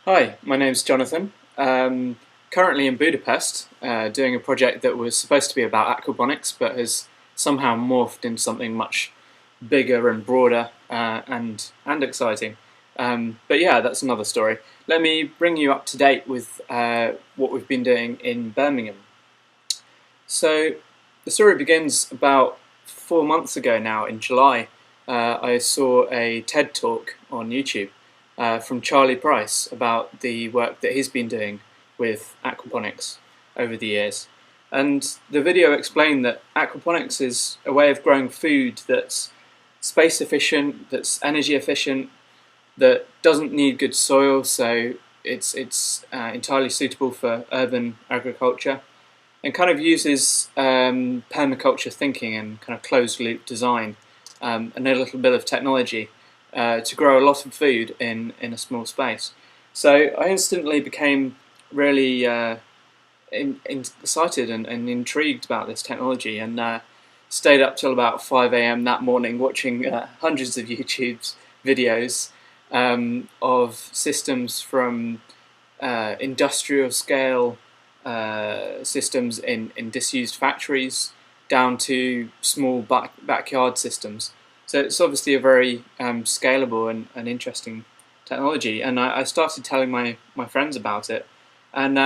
Hi, my name's Jonathan. Currently in Budapest, doing a project that was supposed to be about aquaponics, but has somehow morphed into something much bigger and broader and exciting. But yeah, that's another story. Let me bring you up to date with what we've been doing in Birmingham. So the story begins about 4 months ago now, in July. I saw a TED talk on YouTube from Charlie Price about the work that he's been doing with aquaponics over the years. And the video explained that aquaponics is a way of growing food that's space efficient, that's energy efficient, that doesn't need good soil, so it's entirely suitable for urban agriculture, and kind of uses permaculture thinking and kind of closed loop design and a little bit of technology to grow a lot of food in a small space. So I instantly became really excited and intrigued about this technology, and stayed up till about 5 a.m. that morning watching hundreds of YouTube videos of systems from industrial scale systems in disused factories down to small backyard systems. So it's obviously a very scalable and interesting technology. And I started telling my friends about it. And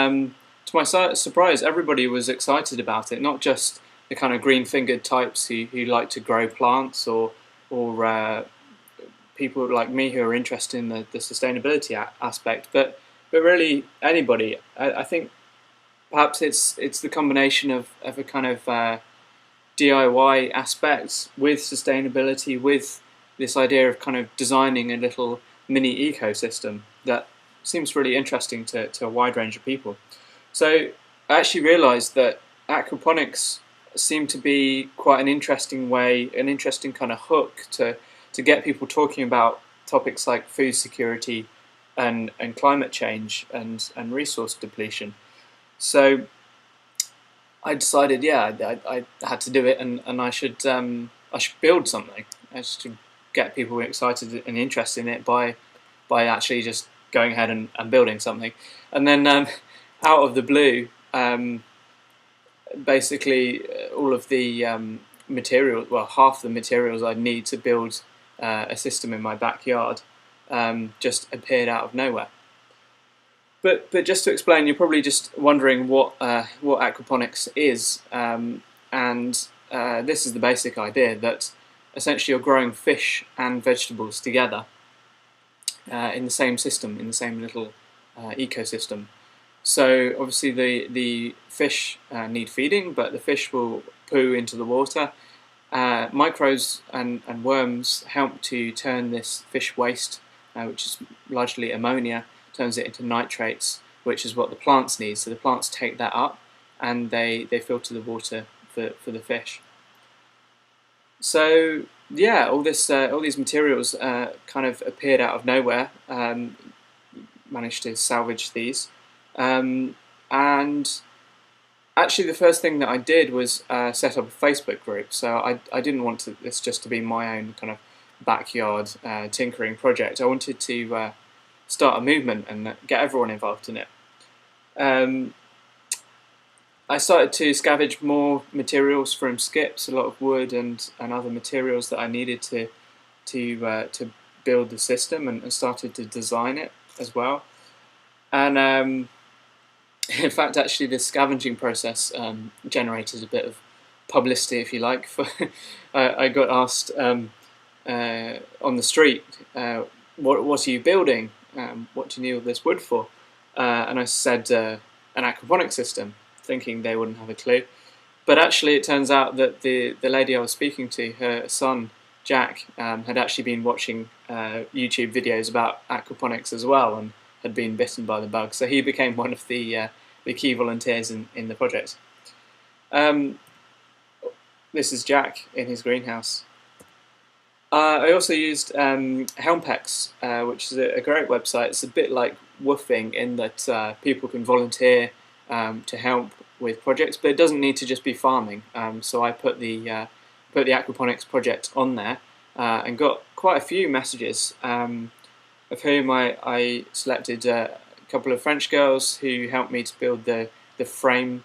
to my surprise, everybody was excited about it, not just the kind of green-fingered types who like to grow plants, or people like me who are interested in the sustainability aspect, but really anybody. I think perhaps it's the combination of a kind of DIY aspects with sustainability, with this idea of kind of designing a little mini ecosystem that seems really interesting to a wide range of people. So I actually realised that aquaponics seemed to be quite an interesting way, an interesting kind of hook to get people talking about topics like food security and climate change and resource depletion. So I decided, yeah, I had to do it, and I should build something. I should get people excited and interested in it by actually just going ahead and building something. And then out of the blue, basically all of the materials, well, half the materials I'd need to build a system in my backyard just appeared out of nowhere. But just to explain, you're probably just wondering what aquaponics is, and this is the basic idea that essentially you're growing fish and vegetables together in the same system, in the same little ecosystem. So obviously the fish need feeding, but the fish will poo into the water. Microbes and worms help to turn this fish waste, which is largely ammonia, turns it into nitrates, which is what the plants need. So the plants take that up and they filter the water for the fish. So yeah, all these materials kind of appeared out of nowhere. Managed to salvage these, and actually the first thing that I did was set up a Facebook group. So I didn't want this just to be my own kind of backyard tinkering project. I wanted to start a movement and get everyone involved in it. I started to scavenge more materials from skips, a lot of wood and other materials that I needed to build the system, and started to design it as well. And in fact, actually, this scavenging process generated a bit of publicity, if you like. I got asked on the street, what are you building? What do you need all this wood for? And I said an aquaponic system, thinking they wouldn't have a clue. But actually it turns out that the lady I was speaking to, her son, Jack, had actually been watching YouTube videos about aquaponics as well, and had been bitten by the bug. So he became one of the key volunteers in the project. This is Jack in his greenhouse. I also used Helmpex, which is a great website. It's a bit like Woofing in that people can volunteer to help with projects, but it doesn't need to just be farming. So I put the aquaponics project on there and got quite a few messages, of whom I selected couple of French girls who helped me to build the frame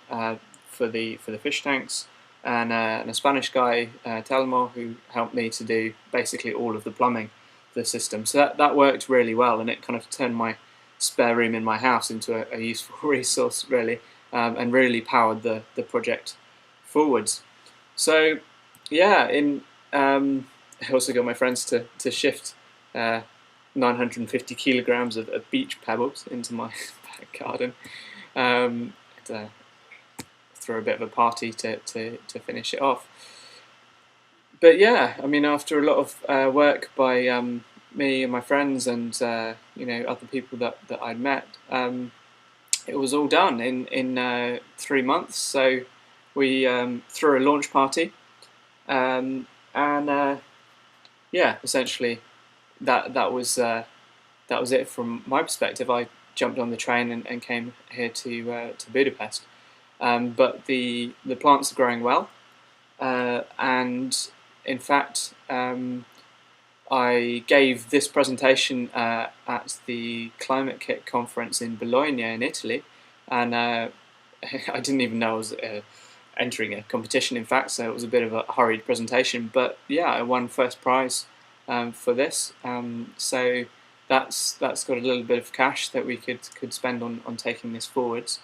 for the fish tanks, and a Spanish guy, Telmo, who helped me to do basically all of the plumbing for the system. So that worked really well, and it kind of turned my spare room in my house into a useful resource, really, and really powered the project forwards. So yeah, I also got my friends to shift 950 kilograms of beach pebbles into my back garden. Throw a bit of a party to finish it off. But yeah, I mean, after a lot of work by me and my friends and other people that I'd met, it was all done in 3 months. So we threw a launch party, and yeah, essentially that was it from my perspective. I jumped on the train and came here to Budapest. But the plants are growing well, and in fact, I gave this presentation at the Climate Kit conference in Bologna in Italy, and I didn't even know I was entering a competition, in fact, so it was a bit of a hurried presentation. But yeah, I won first prize for this, so that's got a little bit of cash that we could spend on taking this forwards.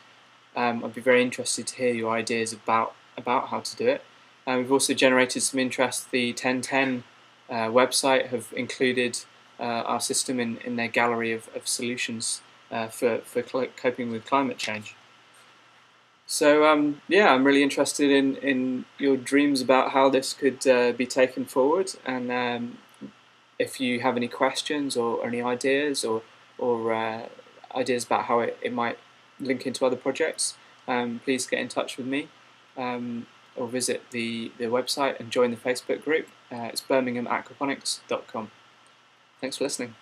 I'd be very interested to hear your ideas about how to do it. We've also generated some interest. The 1010 website have included our system in their gallery of solutions for coping with climate change. So yeah, I'm really interested in your dreams about how this could be taken forward, and if you have any questions or any ideas or ideas about how it might link into other projects, please get in touch with me, or visit the website and join the Facebook group. It's birminghamaquaponics.com. Thanks for listening.